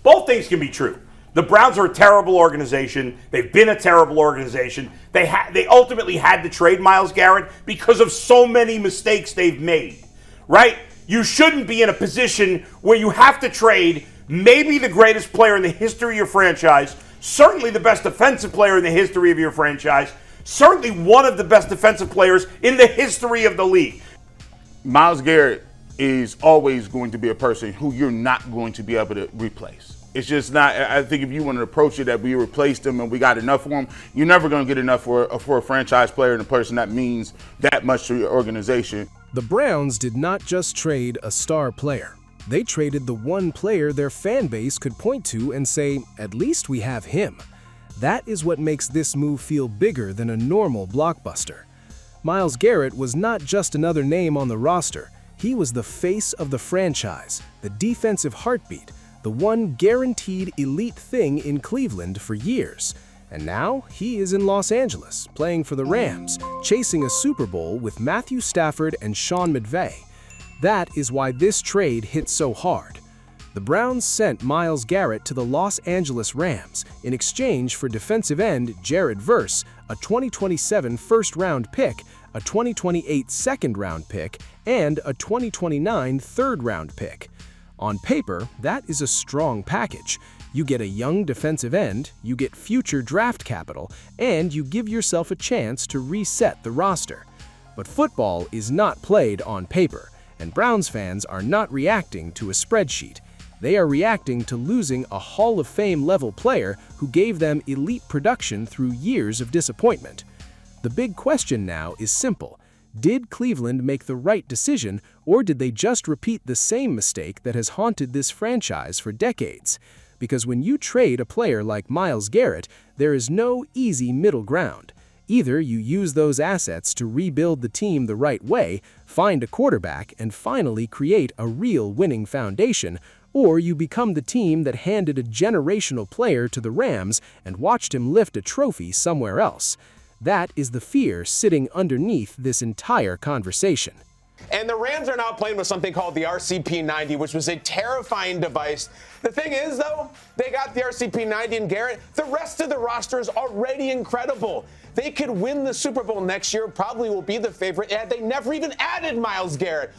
both things can be true. The Browns are a terrible organization. They've been a terrible organization. They ultimately had to trade Myles Garrett because of so many mistakes they've made, right? You shouldn't be in a position where you have to trade maybe the greatest player in the history of your franchise, certainly the best defensive player in the history of your franchise, certainly one of the best defensive players in the history of the league. Myles Garrett is always going to be a person who you're not going to be able to replace. It's just not. I think if you want to approach it that we replaced him and we got enough for him, you're never going to get enough for a franchise player and a person that means that much to your organization. The Browns did not just trade a star player. They traded the one player their fan base could point to and say, at least we have him. That is what makes this move feel bigger than a normal blockbuster. Myles Garrett was not just another name on the roster. He was the face of the franchise, the defensive heartbeat, the one guaranteed elite thing in Cleveland for years. And now he is in Los Angeles, playing for the Rams, chasing a Super Bowl with Matthew Stafford and Sean McVay. That is why this trade hit so hard. The Browns sent Myles Garrett to the Los Angeles Rams in exchange for defensive end Jared Verse, a 2027 first-round pick, a 2028 second-round pick, and a 2029 third-round pick. On paper, that is a strong package. You get a young defensive end, you get future draft capital, and you give yourself a chance to reset the roster. But football is not played on paper, and Browns fans are not reacting to a spreadsheet. They are reacting to losing a Hall of Fame level player who gave them elite production through years of disappointment. The big question now is simple. Did Cleveland make the right decision, or did they just repeat the same mistake that has haunted this franchise for decades? Because when you trade a player like Myles Garrett, there is no easy middle ground. Either you use those assets to rebuild the team the right way, find a quarterback, and finally create a real winning foundation, or you become the team that handed a generational player to the Rams and watched him lift a trophy somewhere else. That is the fear sitting underneath this entire conversation. And the Rams are now playing with something called the RCP-90, which was a terrifying device. The thing is, though, they got the RCP-90 and Garrett. The rest of the roster is already incredible. They could win the Super Bowl next year, probably will be the favorite, and they never even added Myles Garrett.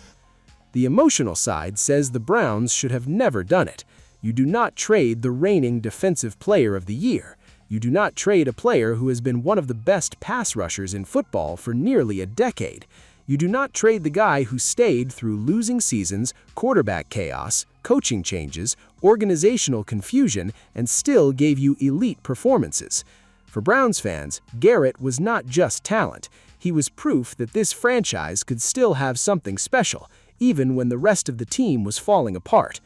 The emotional side says the Browns should have never done it. You do not trade the reigning Defensive Player of the Year. You do not trade a player who has been one of the best pass rushers in football for nearly a decade. You do not trade the guy who stayed through losing seasons, quarterback chaos, coaching changes, organizational confusion, and still gave you elite performances. For Browns fans, Garrett was not just talent. He was proof that this franchise could still have something special, even when the rest of the team was falling apart.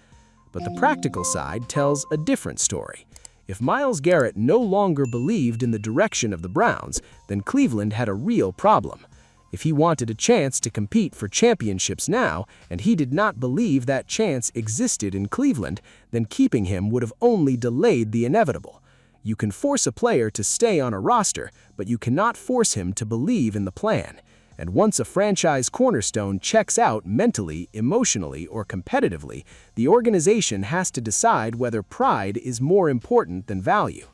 But the practical side tells a different story. If Myles Garrett no longer believed in the direction of the Browns, then Cleveland had a real problem. If he wanted a chance to compete for championships now, and he did not believe that chance existed in Cleveland, then keeping him would have only delayed the inevitable. You can force a player to stay on a roster, but you cannot force him to believe in the plan. And once a franchise cornerstone checks out mentally, emotionally, or competitively, the organization has to decide whether pride is more important than value.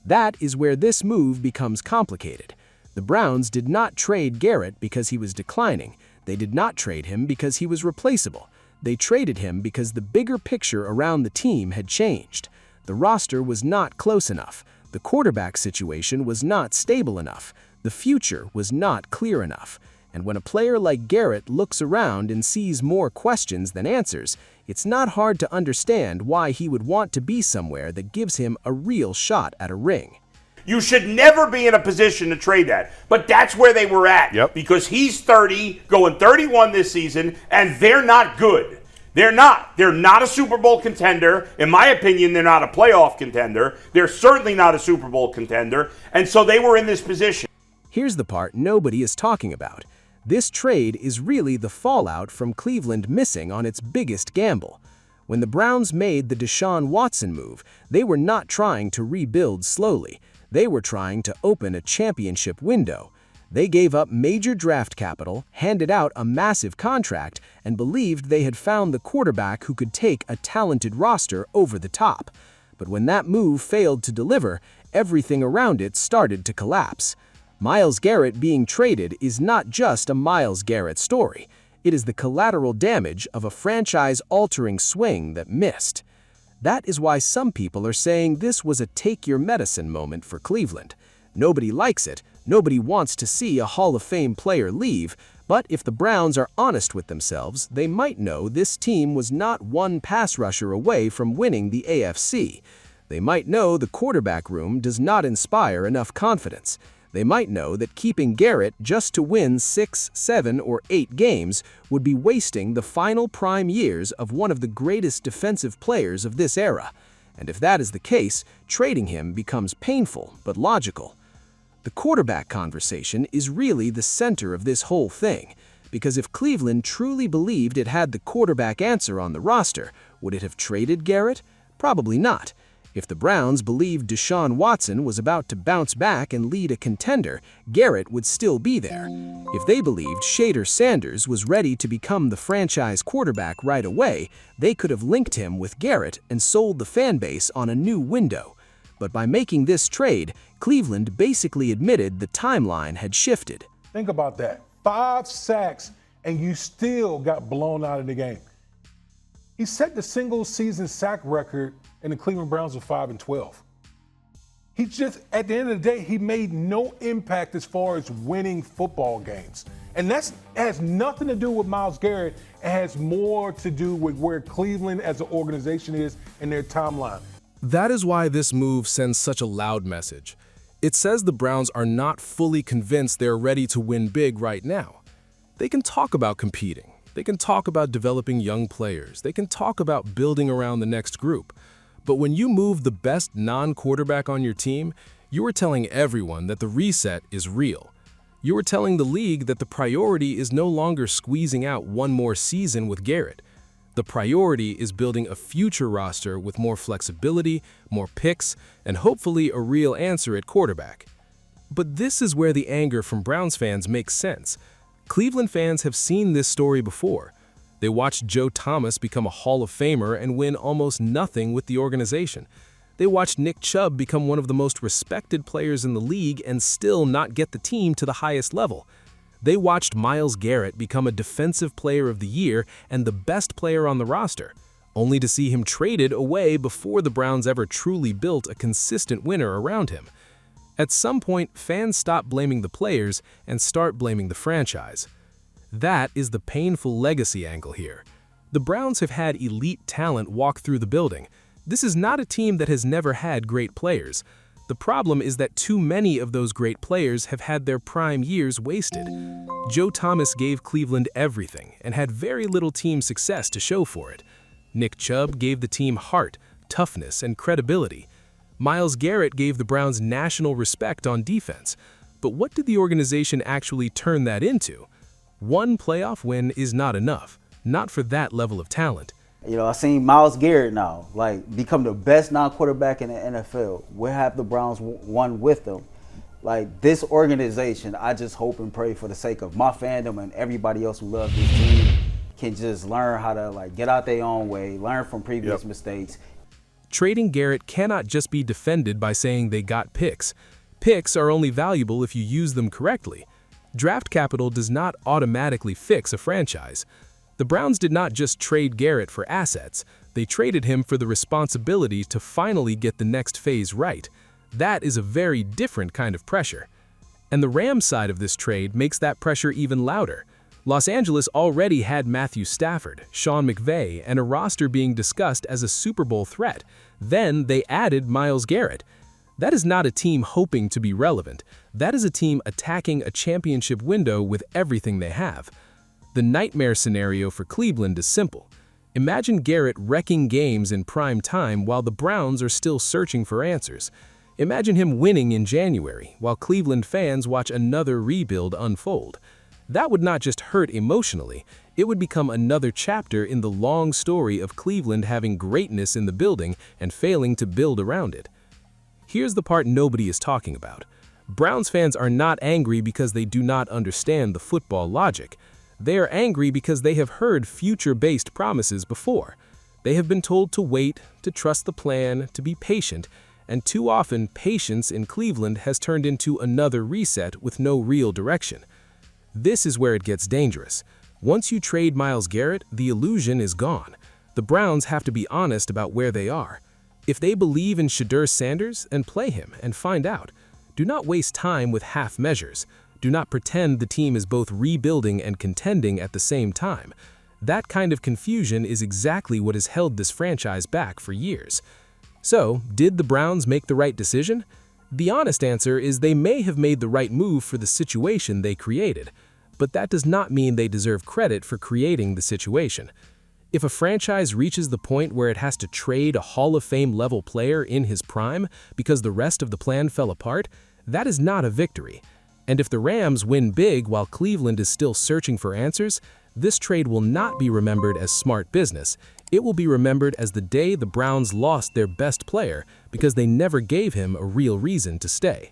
That is where this move becomes complicated. The Browns did not trade Garrett because he was declining. They did not trade him because he was replaceable. They traded him because the bigger picture around the team had changed. The roster was not close enough. The quarterback situation was not stable enough. The future was not clear enough. And when a player like Garrett looks around and sees more questions than answers, it's not hard to understand why he would want to be somewhere that gives him a real shot at a ring. You should never be in a position to trade that. But that's where they were at. Yep. Because he's 30, going 31 this season, and they're not good. They're not. They're not a Super Bowl contender. In my opinion, they're not a playoff contender. They're certainly not a Super Bowl contender. And so they were in this position. Here's the part nobody is talking about. This trade is really the fallout from Cleveland missing on its biggest gamble. When the Browns made the Deshaun Watson move, they were not trying to rebuild slowly. They were trying to open a championship window. They gave up major draft capital, handed out a massive contract, and believed they had found the quarterback who could take a talented roster over the top. But when that move failed to deliver, everything around it started to collapse. Myles Garrett being traded is not just a Myles Garrett story. It is the collateral damage of a franchise-altering swing that missed. That is why some people are saying this was a take-your-medicine moment for Cleveland. Nobody likes it, nobody wants to see a Hall of Fame player leave, but if the Browns are honest with themselves, they might know this team was not one pass rusher away from winning the AFC. They might know the quarterback room does not inspire enough confidence. They might know that keeping Garrett just to win 6, 7, or 8 games would be wasting the final prime years of one of the greatest defensive players of this era. And if that is the case, trading him becomes painful but logical. The quarterback conversation is really the center of this whole thing, because if Cleveland truly believed it had the quarterback answer on the roster, would it have traded Garrett? Probably not. If the Browns believed Deshaun Watson was about to bounce back and lead a contender, Garrett would still be there. If they believed Shedeur Sanders was ready to become the franchise quarterback right away, they could have linked him with Garrett and sold the fan base on a new window. But by making this trade, Cleveland basically admitted the timeline had shifted. Think about that. 5 sacks, and you still got blown out of the game. He set the single-season sack record, and the Cleveland Browns were 5-12. He just, at the end of the day, he made no impact as far as winning football games. And that has nothing to do with Myles Garrett. It has more to do with where Cleveland as an organization is in their timeline. That is why this move sends such a loud message. It says the Browns are not fully convinced they're ready to win big right now. They can talk about competing. They can talk about developing young players. They can talk about building around the next group. But when you move the best non-quarterback on your team, you are telling everyone that the reset is real. You are telling the league that the priority is no longer squeezing out one more season with Garrett. The priority is building a future roster with more flexibility, more picks, and hopefully a real answer at quarterback. But this is where the anger from Browns fans makes sense. Cleveland fans have seen this story before. They watched Joe Thomas become a Hall of Famer and win almost nothing with the organization. They watched Nick Chubb become one of the most respected players in the league and still not get the team to the highest level. They watched Myles Garrett become a Defensive Player of the Year and the best player on the roster, only to see him traded away before the Browns ever truly built a consistent winner around him. At some point, fans stop blaming the players and start blaming the franchise. That is the painful legacy angle here. The Browns have had elite talent walk through the building. This is not a team that has never had great players. The problem is that too many of those great players have had their prime years wasted. Joe Thomas gave Cleveland everything and had very little team success to show for it. Nick Chubb gave the team heart, toughness, and credibility. Myles Garrett gave the Browns national respect on defense. But what did the organization actually turn that into? One playoff win is not enough, not for that level of talent. You know, I seen Myles Garrett now, become the best non-quarterback in the NFL. We'll have the Browns won with them. This organization, I just hope and pray for the sake of my fandom and everybody else who loves this team can just learn how to get out their own way, learn from previous mistakes. Trading Garrett cannot just be defended by saying they got picks. Picks are only valuable if you use them correctly. Draft capital does not automatically fix a franchise. The Browns did not just trade Garrett for assets, they traded him for the responsibility to finally get the next phase right. That is a very different kind of pressure. And the Rams side of this trade makes that pressure even louder. Los Angeles already had Matthew Stafford, Sean McVay, and a roster being discussed as a Super Bowl threat. Then they added Myles Garrett. That is not a team hoping to be relevant. That is a team attacking a championship window with everything they have. The nightmare scenario for Cleveland is simple. Imagine Garrett wrecking games in prime time while the Browns are still searching for answers. Imagine him winning in January while Cleveland fans watch another rebuild unfold. That would not just hurt emotionally, it would become another chapter in the long story of Cleveland having greatness in the building and failing to build around it. Here's the part nobody is talking about. Browns fans are not angry because they do not understand the football logic. They are angry because they have heard future-based promises before. They have been told to wait, to trust the plan, to be patient, and too often patience in Cleveland has turned into another reset with no real direction. This is where it gets dangerous. Once you trade Myles Garrett, the illusion is gone. The Browns have to be honest about where they are. If they believe in Shedeur Sanders, and play him and find out. Do not waste time with half measures. Do not pretend the team is both rebuilding and contending at the same time. That kind of confusion is exactly what has held this franchise back for years. So, did the Browns make the right decision? The honest answer is they may have made the right move for the situation they created, but that does not mean they deserve credit for creating the situation. If a franchise reaches the point where it has to trade a Hall of Fame level player in his prime because the rest of the plan fell apart, that is not a victory. And if the Rams win big while Cleveland is still searching for answers, this trade will not be remembered as smart business. It will be remembered as the day the Browns lost their best player because they never gave him a real reason to stay.